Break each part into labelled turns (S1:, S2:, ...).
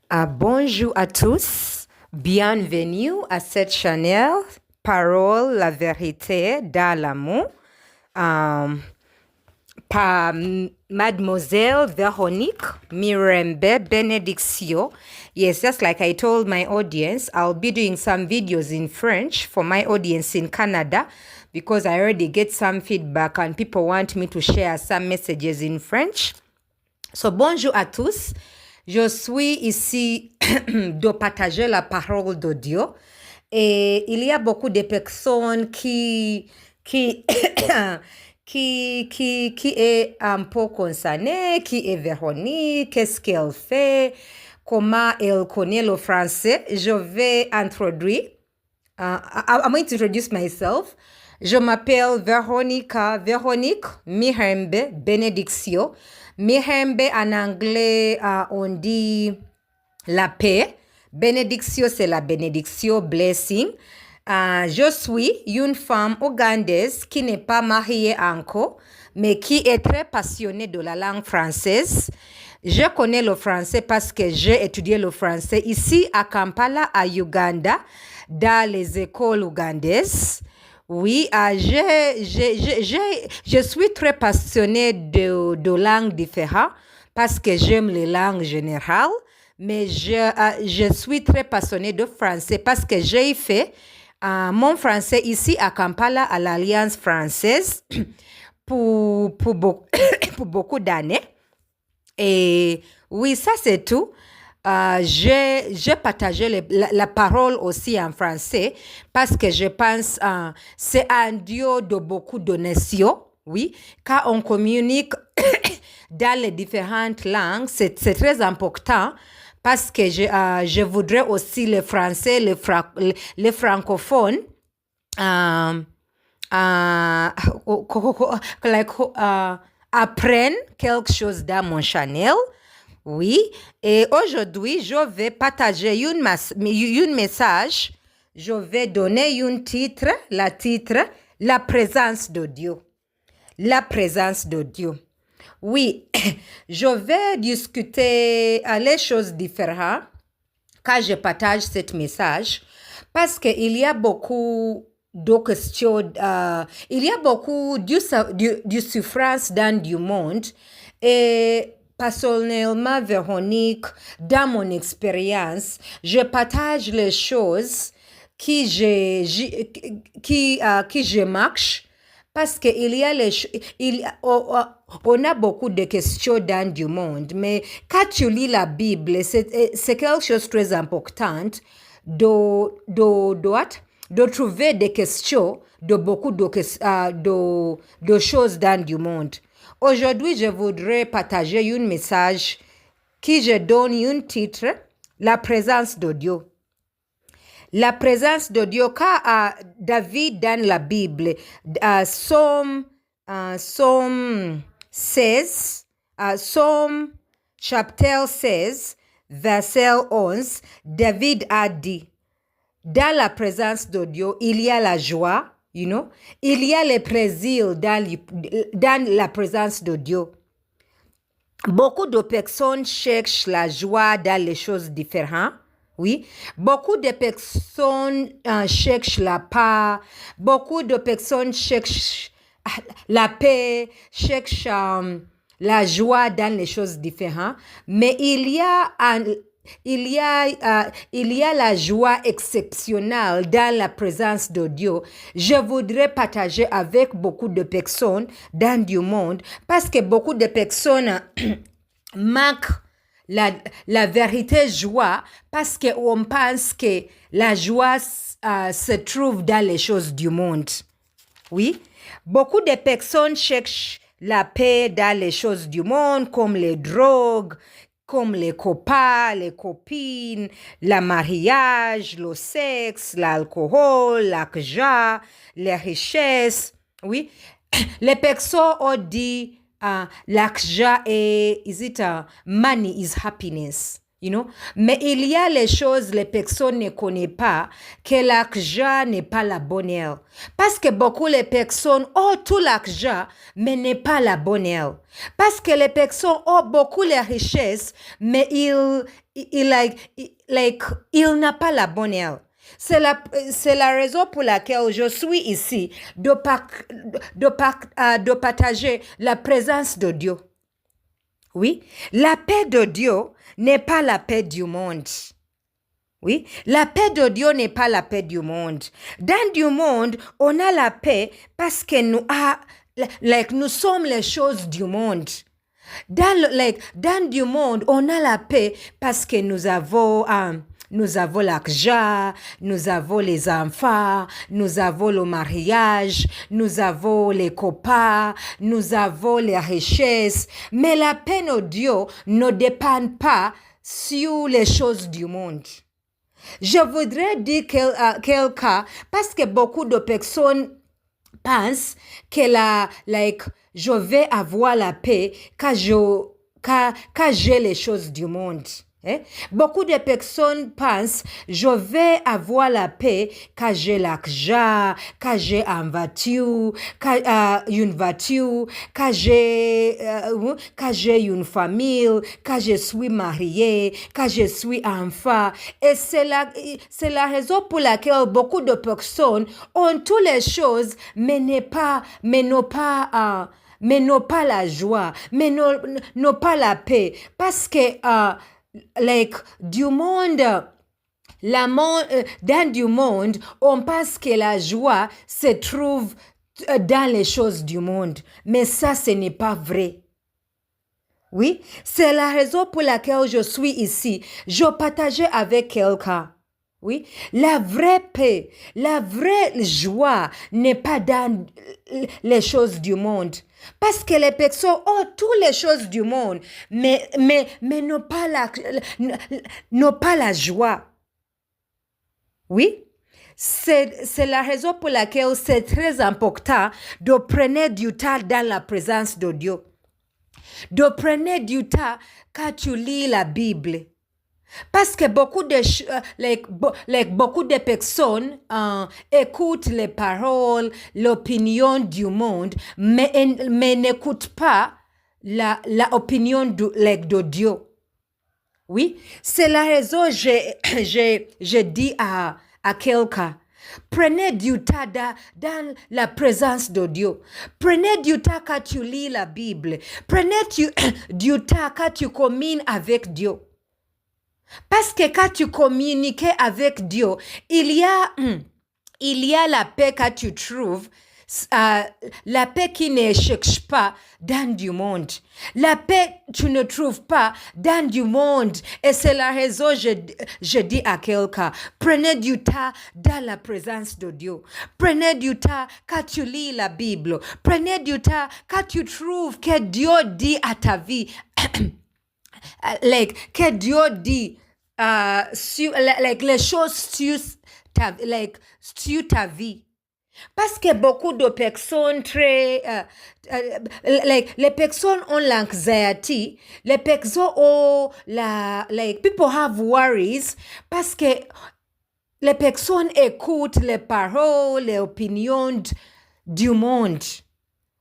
S1: Bonjour à tous, bienvenue à cette chaîne Parole, la vérité dans l'amour par Mademoiselle Véronique Mirembe Benedictio. Yes, just like I told my audience, I'll be doing some videos in French for my audience in Canada because I already get some feedback and people want me to share some messages in French. So, bonjour à tous. Je suis ici de partager la parole de Dieu. Et il y a beaucoup de personnes qui, qui est un peu concernées, qui est Véronique, qu'est-ce qu'elle fait, comment elle connaît le français. Je vais introduire. I'm going to introduce myself. Je m'appelle Véronique Mirembe Benedictio. Mirembe en anglais, on dit la paix. Benedictio, c'est la bénédiction, blessing. Je suis une femme ougandaise qui n'est pas mariée encore, mais qui est très passionnée de la langue française. Je connais le français parce que j'ai étudié le français ici à Kampala, à Uganda, dans les écoles ougandaises. Oui, je suis très passionnée de langues différentes parce que j'aime les langues générales, mais je suis très passionnée de français parce que j'ai fait mon français ici à Kampala à l'Alliance française pour beaucoup d'années. Et oui, ça c'est tout. J'ai partagé la parole aussi en français parce que je pense que c'est un duo de beaucoup de nations. Oui, quand on communique dans les différentes langues, c'est très important parce que je voudrais aussi les Français, les francophones, apprennent quelque chose dans mon channel. Oui, et aujourd'hui, je vais partager un message. Je vais donner un titre, La présence de Dieu. La présence de Dieu. Oui, je vais discuter les choses différentes quand je partage ce message parce qu'il y a beaucoup de questions, il y a beaucoup de souffrance dans le monde et personnellement, Véronique, dans mon expérience, je partage les choses qui je marche parce qu'il y a on a beaucoup de questions dans le monde, mais quand tu lis la Bible, c'est quelque chose de très important de trouver des questions de beaucoup de choses dans le monde. Aujourd'hui, je voudrais partager un message qui je donne un titre, La présence de Dieu. La présence de Dieu, quand David dans la Bible, Somme 16, Somme chapitre 16, verset 11, David a dit, dans la présence de Dieu, il y a la joie, il y a le plaisir dans la présence de Dieu. Beaucoup de personnes cherchent la joie dans les choses différentes. Oui, beaucoup de personnes cherchent la paix, beaucoup de personnes cherchent la paix, cherchent la joie dans les choses différentes, mais il y a la joie exceptionnelle dans la présence de Dieu. Je voudrais partager avec beaucoup de personnes dans le monde parce que beaucoup de personnes manquent la vérité joie parce qu'on pense que la joie se trouve dans les choses du monde. Oui, beaucoup de personnes cherchent la paix dans les choses du monde comme les drogues, comme les copains, les copines, le mariage, le sexe, l'alcool, l'argent, les richesses. Oui, les personnes ont dit l'argent money is happiness. you know. Mais il y a les choses les personnes ne connaissent pas, que l'argent n'est pas la bonne heure. Parce que beaucoup les personnes ont tout l'argent, mais n'est pas la bonne heure. Parce que les personnes ont beaucoup les richesses, mais il n'a pas la bonne heure. C'est la raison pour laquelle je suis ici, de partager la présence de Dieu. Oui, la paix de Dieu n'est pas la paix du monde. Oui, la paix de Dieu n'est pas la paix du monde. Dans du monde, on a la paix parce que nous sommes les choses du monde. Dans du monde, on a la paix parce que nous avons l'argent, nous avons les enfants, nous avons le mariage, nous avons les copains, nous avons les richesses. Mais la paix de Dieu ne dépend pas sur les choses du monde. Je voudrais dire quelqu'un parce que beaucoup de personnes pensent que je vais avoir la paix quand j'ai les choses du monde. Beaucoup de personnes pensent je vais avoir la paix quand j'ai l'argent, quand j'ai une voiture, quand j'ai une famille, quand je suis mariée, quand je suis enfant. Et c'est la raison pour laquelle beaucoup de personnes ont toutes les choses, mais n'ont pas la joie, mais n'ont pas la paix. Parce que du monde, dans du monde, on pense que la joie se trouve dans les choses du monde. Mais ça, ce n'est pas vrai. Oui, c'est la raison pour laquelle je suis ici. Je partage avec quelqu'un. Oui, la vraie paix, la vraie joie n'est pas dans les choses du monde. Parce que les personnes ont toutes les choses du monde, mais n'ont pas la joie. Oui, c'est la raison pour laquelle c'est très important de prendre du temps dans la présence de Dieu. De prendre du temps quand tu lis la Bible. Parce que beaucoup de personnes écoutent les paroles, l'opinion du monde, mais n'écoutent pas l'opinion de Dieu. Oui, c'est la raison que je dis à quelqu'un, prenez du temps dans la présence de Dieu. Prenez du temps quand tu lis la Bible. Prenez du temps quand tu communies avec Dieu. Parce que quand tu communiques avec Dieu, il y a la paix que tu trouves, la paix qui ne cherche pas dans du monde. La paix tu ne trouves pas dans du monde. Et c'est la raison je dis à quelqu'un, prenez du temps dans la présence de Dieu. Prenez du temps quand tu lis la Bible. Prenez du temps quand tu trouves que Dieu dit à ta vie, que Dieu dit sur les choses sur ta vie. Parce que beaucoup de personnes les personnes ont l'anxiety, les personnes ont people have worries parce que les personnes écoutent les paroles, les opinions du monde.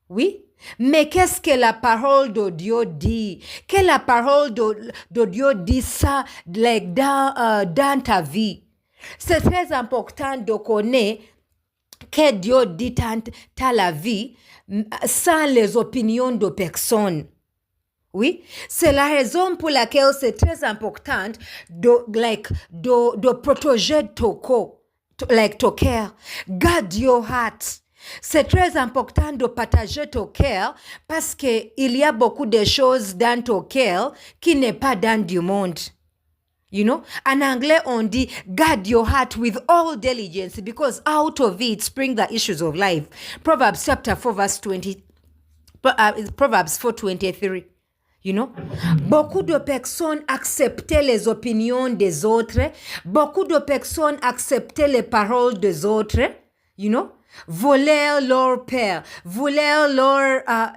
S1: Oui? Mais qu'est-ce que la parole de Dieu dit? Que la parole de Dieu dit ça dans ta vie? C'est très important de connaître que Dieu dit dans la vie sans les opinions de personne. Oui, c'est la raison pour laquelle c'est très important de protéger ton cœur. Guard your heart. C'est très important de partager ton cœur parce qu'il y a beaucoup de choses dans ton cœur qui n'est pas dans du monde. You know, en anglais, on dit, guard your heart with all diligence because out of it spring the issues of life. Proverbs chapter 4 verse 20. Proverbs 4:23. You know, beaucoup de personnes acceptaient les opinions des autres. Beaucoup de personnes acceptaient les paroles des autres. You know, volèrent leur paix, volèrent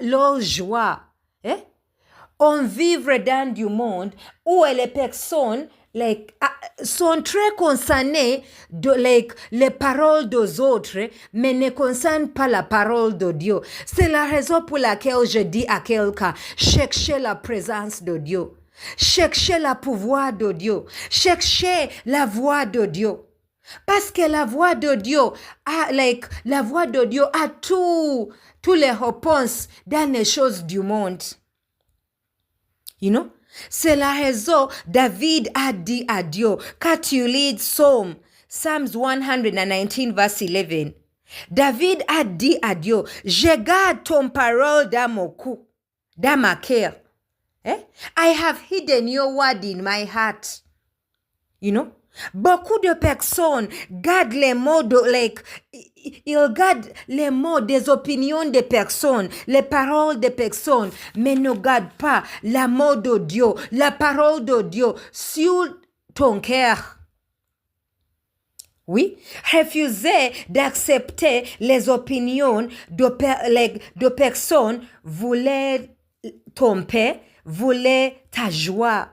S1: leur joie. on vivre dans du monde où les personnes sont très concernées de les paroles des autres, mais ne concernent pas la parole de Dieu. C'est la raison pour laquelle je dis à quelqu'un, cherchez la présence de Dieu. Cherchez le pouvoir de Dieu. Cherchez la voix de Dieu. Parce que la voix de Dieu a tous les réponses dans les choses du monde. You know? C'est la raison David a dit à Dieu, quand tu lis Psalms 119 verse 11, David a dit à Dieu, je garde ton parole dans mon cou, dans ma cœur. I have hidden your word in my heart. You know? Beaucoup de personnes gardent les mots ils gardent les mots des opinions des personnes, les paroles des personnes, mais ne gardent pas la mot de Dieu, la parole de Dieu sur ton cœur. Oui, refuser d'accepter les opinions de personnes voulait ton paix, voulait ta joie.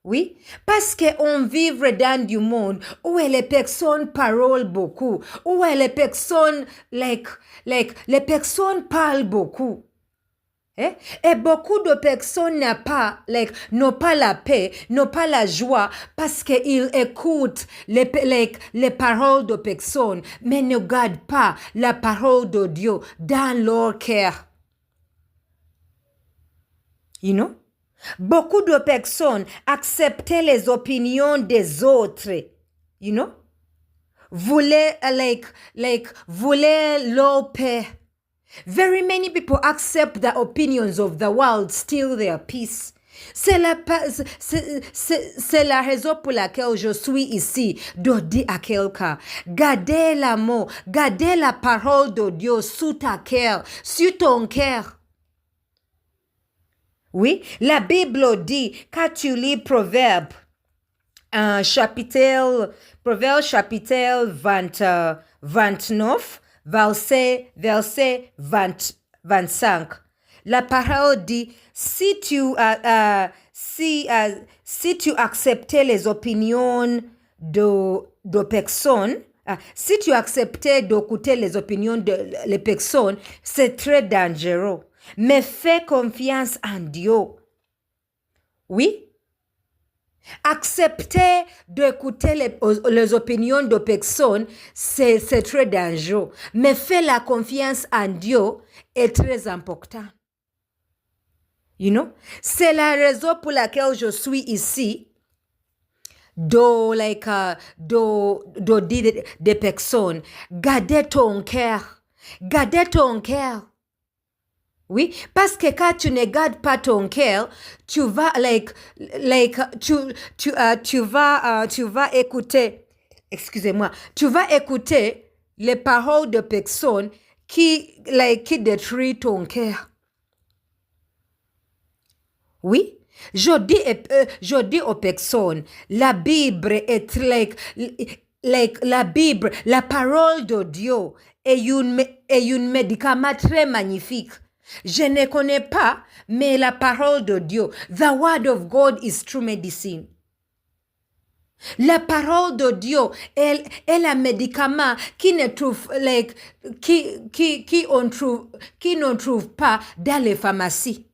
S1: Oui, parce qu'on vit dans du monde où les personnes parlent beaucoup, où les personnes, les personnes parlent beaucoup. Et beaucoup de personnes n'ont pas la paix, n'ont pas la joie parce qu'ils écoutent les paroles de personnes, mais ne gardent pas la parole de Dieu dans leur cœur. You know? Beaucoup de personnes acceptaient les opinions des autres, you know? Voulaient leur paix. Very many people accept the opinions of the world, steal their peace. C'est la raison pour laquelle je suis ici, de dire à quelqu'un, gardez l'amour, gardez la parole de Dieu sur ta cœur, sur ton cœur. Oui, la Bible dit, quand tu lis Proverbe chapitre 29, verset 25, la parole dit, si tu acceptais les opinions de personnes, si tu acceptais d'écouter les opinions de personnes, c'est très dangereux. Mais fais confiance en Dieu. Oui? Accepter d'écouter les opinions de personnes, c'est très dangereux. Mais faire la confiance en Dieu est très important. You know? C'est la raison pour laquelle je suis ici. Dire des personnes, gardez ton cœur. Gardez ton cœur. Oui, parce que quand tu ne gardes pas ton cœur, tu vas écouter, excusez-moi, tu vas écouter les paroles de personnes qui détruisent ton cœur. Oui, je dis aux personnes, la Bible est la Bible, la parole de Dieu est un médicament très magnifique. Je ne connais pas, mais la parole de Dieu, the word of God is true medicine. La parole de Dieu est un médicament qui ne trouve pas dans les pharmacies.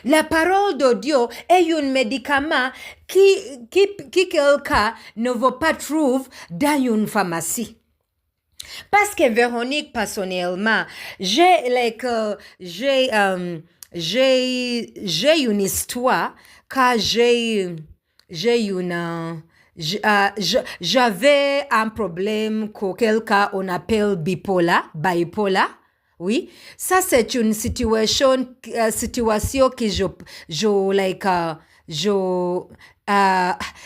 S1: La parole de Dieu est un médicament qui quelqu'un ne veut pas trouver dans une pharmacie. Parce que Véronique, personnellement, j'ai une histoire quand j'avais un problème que quelqu'un on appelle bipolar. Oui, ça c'est une situation que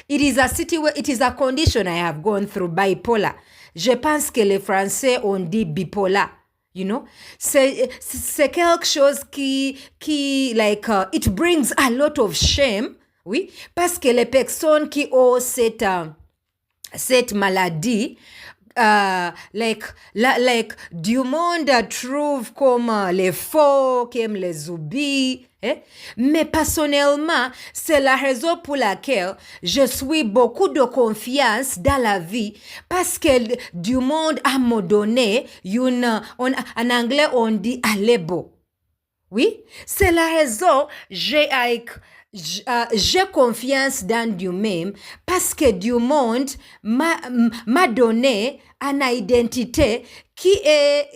S1: it is a condition I have gone through, bipolar. Je pense que les Français ont dit bipolar, you know. C'est quelque chose qui it brings a lot of shame, oui, parce que les personnes qui ont cette maladie, du monde trouve comme les faux, comme les oublis, Mais personnellement, c'est la raison pour laquelle je suis beaucoup de confiance dans la vie parce que du monde à me donné, en anglais on dit alebo. Oui, c'est la raison j'ai confiance dans Dieu même parce que Dieu monde m'a donné une identité qui est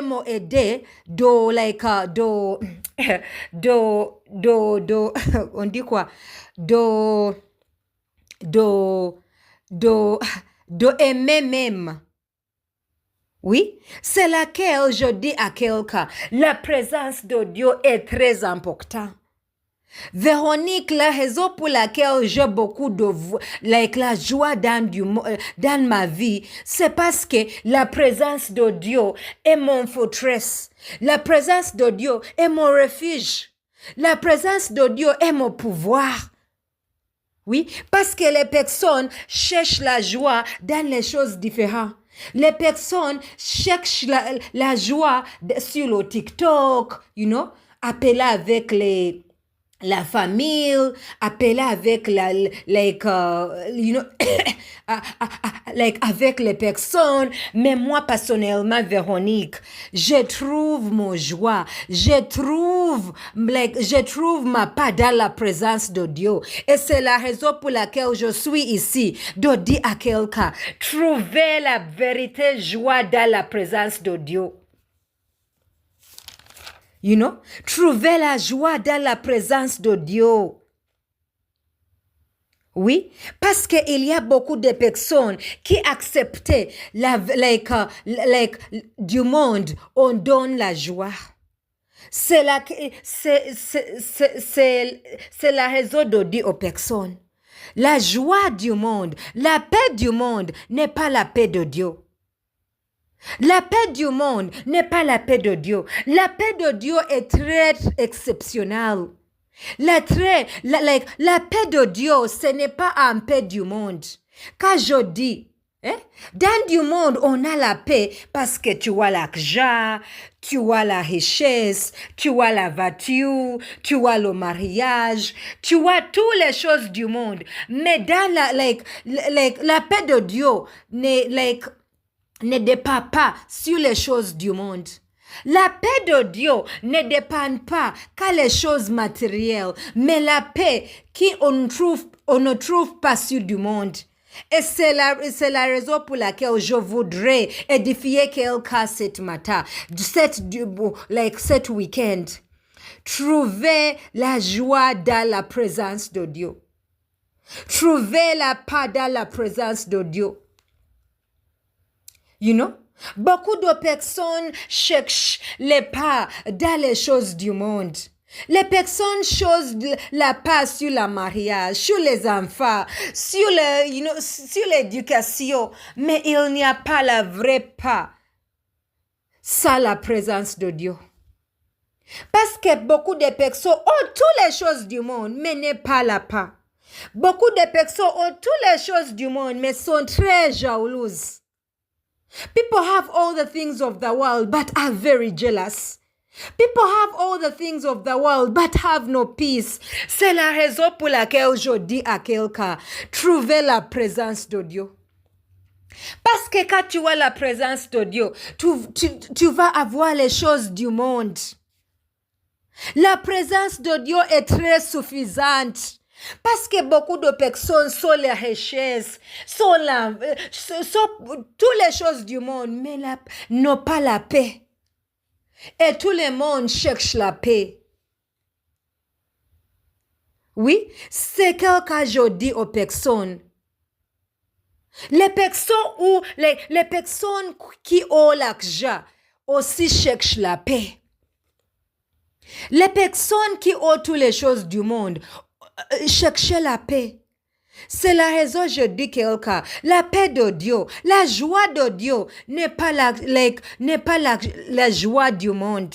S1: m'a aidé de on dit quoi de aimer même. Oui, c'est laquelle je dis à quelqu'un, la présence de Dieu est très importante. Véronique, la raison pour laquelle j'ai beaucoup de la joie dans ma vie, c'est parce que la présence de Dieu est mon forteresse. La présence de Dieu est mon refuge. La présence de Dieu est mon pouvoir. Oui, parce que les personnes cherchent la joie dans les choses différentes. Les personnes cherchent la joie sur le TikTok, appelé avec la famille, appelé avec avec les personnes. Mais moi, personnellement, Véronique, je trouve mon joie, je trouve ma paix dans la présence de Dieu. Et c'est la raison pour laquelle je suis ici, de dire à quelqu'un, trouvez la vérité joie dans la présence de Dieu. Trouver la joie dans la présence de Dieu. Oui, parce qu'il y a beaucoup de personnes qui acceptent du monde, on donne la joie. C'est la raison de dire aux personnes. La joie du monde, la paix du monde n'est pas la paix de Dieu. La paix du monde n'est pas la paix de Dieu. La paix de Dieu est très exceptionnelle. La paix de Dieu, ce n'est pas un paix du monde. Quand je dis, dans du monde, on a la paix parce que tu as l'argent, tu as la richesse, tu as la voiture, tu as le mariage, tu as toutes les choses du monde. Mais dans la paix de Dieu ne dépend pas sur les choses du monde. La paix de Dieu ne dépend pas qu'à les choses matérielles, mais la paix on ne trouve pas sur du monde. Et c'est la raison pour laquelle je voudrais édifier quelqu'un cette matin, cet week-end. Trouver la joie dans la présence de Dieu. Trouver la paix dans la présence de Dieu. Beaucoup de personnes cherchent les pas dans les choses du monde. Les personnes cherchent la paix sur le mariage, sur les enfants, sur l'éducation, mais il n'y a pas la vraie paix sans la présence de Dieu. Parce que beaucoup de personnes ont toutes les choses du monde, mais n'est pas la paix. Beaucoup de personnes ont toutes les choses du monde, mais sont très jalouses. People have all the things of the world, but are very jealous. People have all the things of the world, but have no peace. C'est la raison pour laquelle je dis à quelqu'un, trouvez la présence de Dieu. Parce que quand tu as la présence de Dieu, tu vas avoir les choses du monde. La présence de Dieu est très suffisante. Parce que beaucoup de personnes sont les richesses, sont toutes les choses du monde, mais n'ont pas la paix. Et tout le monde cherche la paix. Oui, c'est ce que je dis aux personnes. Les personnes qui ont l'argent aussi cherchent la paix. Les personnes qui ont toutes les choses du monde cherchez la paix. C'est la raison je dis quelqu'un, la paix de Dieu, la joie de Dieu n'est pas la joie du monde.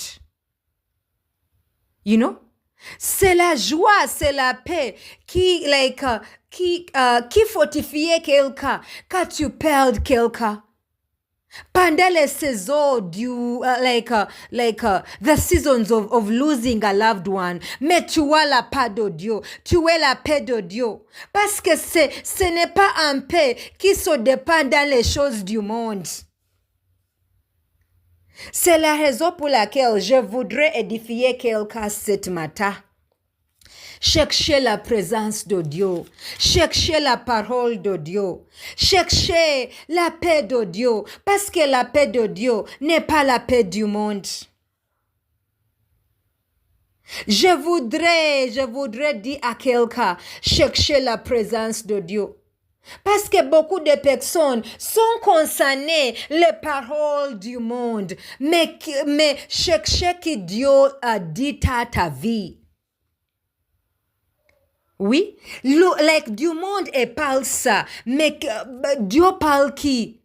S1: C'est la joie, c'est la paix qui fortifie quelqu'un quand tu perds quelqu'un. Pendant les saisons the seasons of losing a loved one, mais tu as la paix de Dieu, tu es la paix de Dieu. Parce que ce n'est pas un paix qui se dépend dans les choses du monde. C'est la raison pour laquelle je voudrais édifier quelqu'un ce matin. Cherchez la présence de Dieu. Cherchez la parole de Dieu. Cherchez la paix de Dieu. Parce que la paix de Dieu n'est pas la paix du monde. Je voudrais dire à quelqu'un, cherchez la présence de Dieu. Parce que beaucoup de personnes sont concernées les paroles du monde. Mais cherchez que Dieu a dit à ta vie. Oui, du monde et parle ça, mais Dieu parle qui?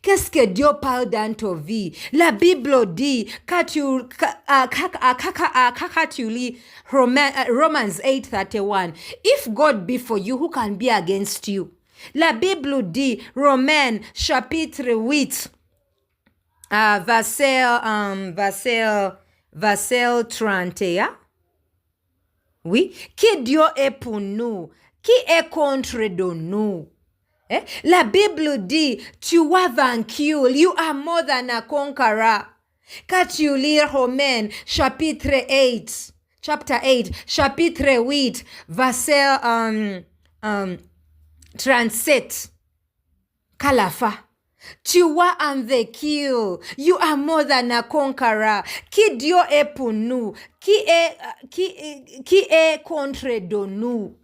S1: Qu'est-ce que Dieu parle dans ta vie? La Bible dit, quand tu lis Romans 8:31, if God be for you, who can be against you? La Bible dit, Romains chapitre 8, verset 31. Oui, qui Dieu est pour nous, qui est contre de nous. La Bible dit, tu as vaincu, you are more than a conqueror. Quand tu lis Romains chapitre 8, chapitre 8, verset 37, qu'à la fin, tu as un vécu, you are more than a conqueror. Qui Dieu est pour nous, qui est contre de nous.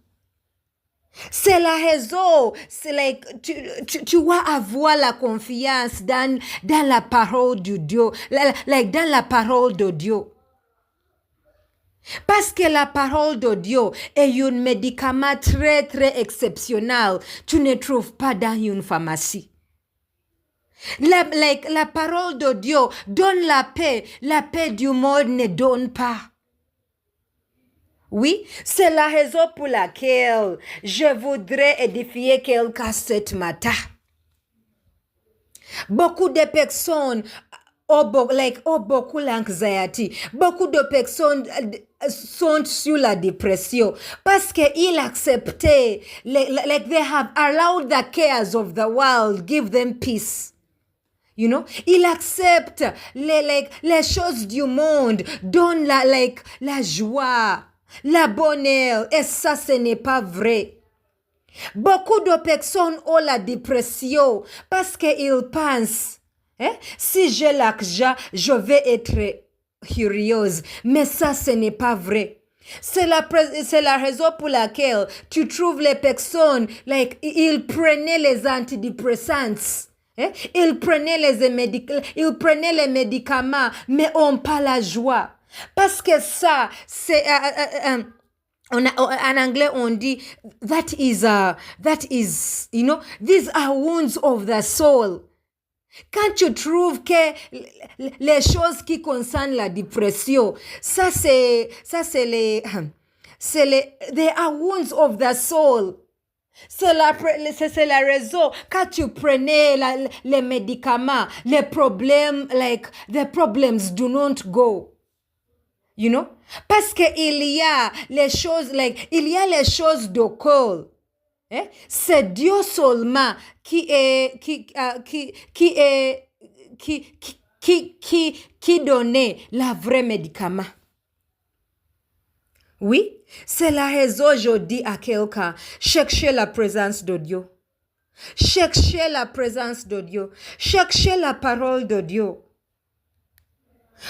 S1: C'est la raison, c'est tu vas avoir la confiance dans la parole de Dieu, dans la parole de Dieu. Parce que la parole de Dieu est un médicament très très exceptionnel, tu ne trouves pas dans une pharmacie. La parole de Dieu donne la paix du monde ne donne pas. Oui, c'est la raison pour laquelle je voudrais édifier quelqu'un ce matin. Beaucoup de personnes ont beaucoup d'anxiété. Beaucoup de personnes sont sur la dépression parce qu'ils acceptaient, they have allowed the cares of the world give them peace. You know, il accepte les choses du monde, donne la joie, la bonheur, et ça, ce n'est pas vrai. Beaucoup de personnes ont la dépression parce qu'ils pensent, si j'ai l'argent, je vais être heureuse. Mais ça, ce n'est pas vrai. C'est la raison pour laquelle tu trouves les personnes, ils prenaient les antidépressants. Ils prenaient les médicaments, mais n'ont pas la joie. Parce que ça, c'est... en anglais, on dit, that is, you know, these are wounds of the soul. Quand tu trouves que les choses qui concernent la dépression, they are wounds of the soul. C'est la raison, quand tu prenais les médicaments, les problèmes, the problems do not go. You know? Parce que il y a les choses de cœur. C'est Dieu seulement qui donnait la vraie médicament. Oui, c'est la raison je dis à quelqu'un, cherchez la présence de Dieu. Cherchez la présence de Dieu. Cherchez la parole de Dieu.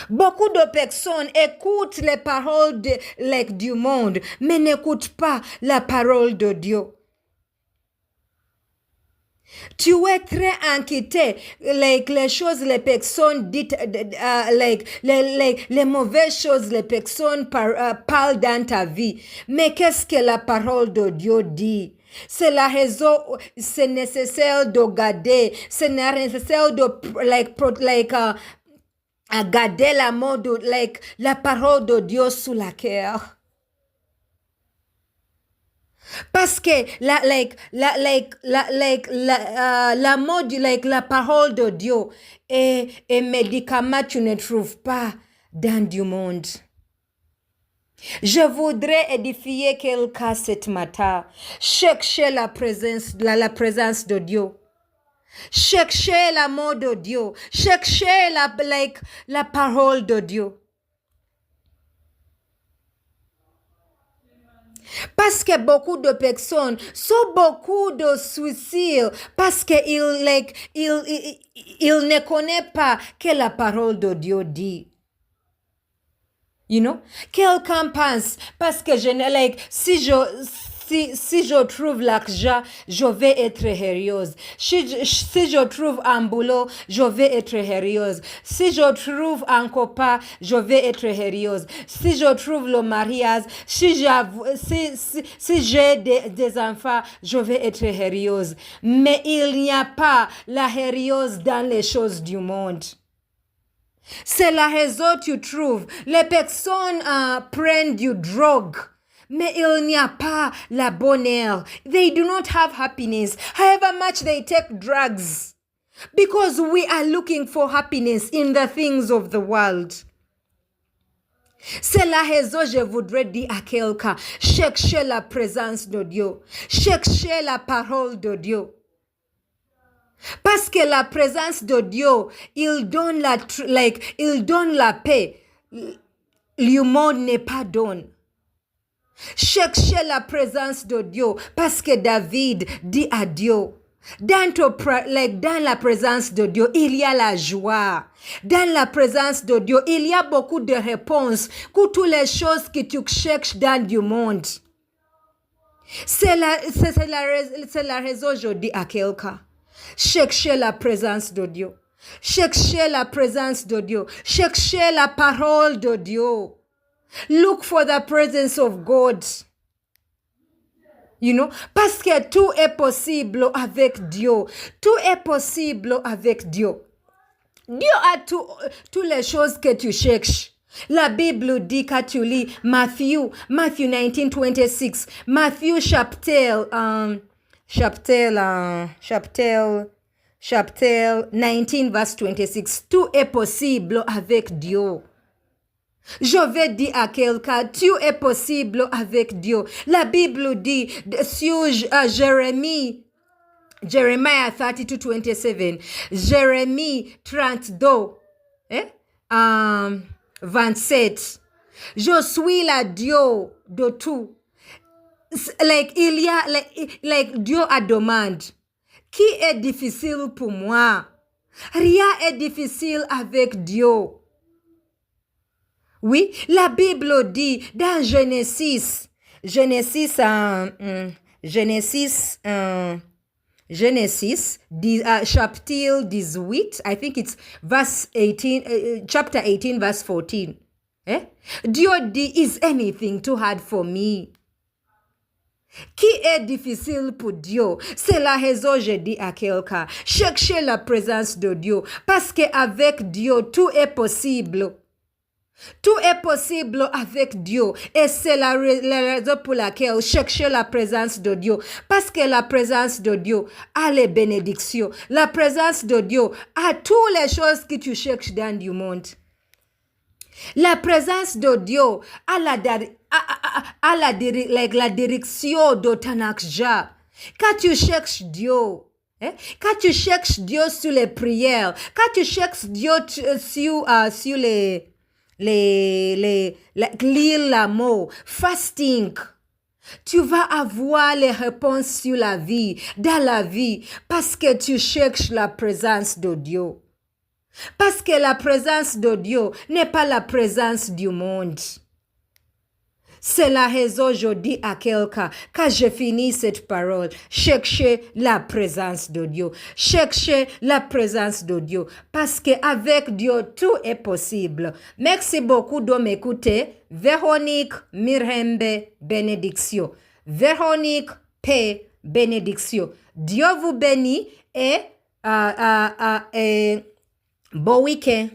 S1: Beaucoup de personnes écoutent les paroles du monde, mais n'écoutent pas la parole de Dieu. Tu es très inquiété, les choses, les personnes dites, les mauvaises choses, les personnes parlent dans ta vie. Mais qu'est-ce que la parole de Dieu dit? C'est la raison, c'est nécessaire de garder, c'est nécessaire de, garder la mode, la parole de Dieu sous la cœur. Parce que la mode, la parole de Dieu et médicament, tu ne trouves pas dans du monde. Je voudrais édifier quelqu'un cette matin. Cherchez la présence de Dieu. Cherchez l'amour de Dieu. Cherchez la parole de Dieu. Parce que beaucoup de personnes sont beaucoup de suicides parce qu'ils ne connaissent pas que la parole de Dieu dit. You know? Quelqu'un pense parce que si je trouve l'argent, je vais être heureuse. Si je trouve un boulot, je vais être heureuse. Si je trouve un copain, je vais être heureuse. Si je trouve le mariage, si j'ai des enfants, je vais être heureuse. Mais il n'y a pas la heureuse dans les choses du monde. C'est la raison tu trouves. Les personnes prennent du drogue. Mais il n'y a pas la bonheur. They do not have happiness. However much they take drugs. Because we are looking for happiness in the things of the world. C'est la raison je voudrais dire à quelqu'un. Cherchez la présence de Dieu. Cherchez la parole de Dieu. Parce que la présence de Dieu, il donne la paix. Le monde n'est pas donné. Cherchez la présence de Dieu parce que David dit à Dieu, dans la présence de Dieu, il y a la joie. Dans la présence de Dieu, il y a beaucoup de réponses pour toutes les choses que tu cherches dans du monde. C'est la raison que je dis à quelqu'un. Cherchez la présence de Dieu. Cherchez la présence de Dieu. Cherchez la parole de Dieu. Look for the presence of God. You know, parce que tout est possible avec Dieu. Tout est possible avec Dieu. Dieu a toutes les choses que tu cherches. La Bible dit quand tu lis Matthieu 19:26, Matthieu chapitre 19 verse 26. Tout est possible avec Dieu. Je vais dire à quelqu'un, tout est possible avec Dieu. La Bible dit sur Jérémie 32:27, Jérémie 32, 27. Je suis la Dieu de tout. Il y a, Dieu a demandé, qui est difficile pour moi? Rien est difficile avec Dieu. Oui, la Bible dit dans Genèse, chapitre 18, I think it's verse 18, chapter 18, verse 14. Dieu dit, is anything too hard for me? Qui est difficile pour Dieu? C'est la raison que je dis à quelqu'un. Cherchez la présence de Dieu. Parce qu'avec Dieu, tout est possible. Tout est possible avec Dieu. Et c'est la raison pour laquelle cherchez la présence de Dieu. Parce que la présence de Dieu a les bénédictions. La présence de Dieu a toutes les choses que tu cherches dans du monde. La présence de Dieu a la direction de ton argent. Quand tu cherches Dieu, quand tu cherches Dieu sur les prières, quand tu cherches Dieu sur lire l'amour, fasting, tu vas avoir les réponses sur la vie, dans la vie, parce que tu cherches la présence de Dieu. Parce que la présence de Dieu n'est pas la présence du monde. C'est la raison je dis à quelqu'un, quand je finis cette parole, cherchez la présence de Dieu. Cherchez la présence de Dieu. Parce qu'avec Dieu, tout est possible. Merci beaucoup de m'écouter. Véronique Mirembe, bénédiction. Véronique P, bénédiction. Dieu vous bénit et bon week-end.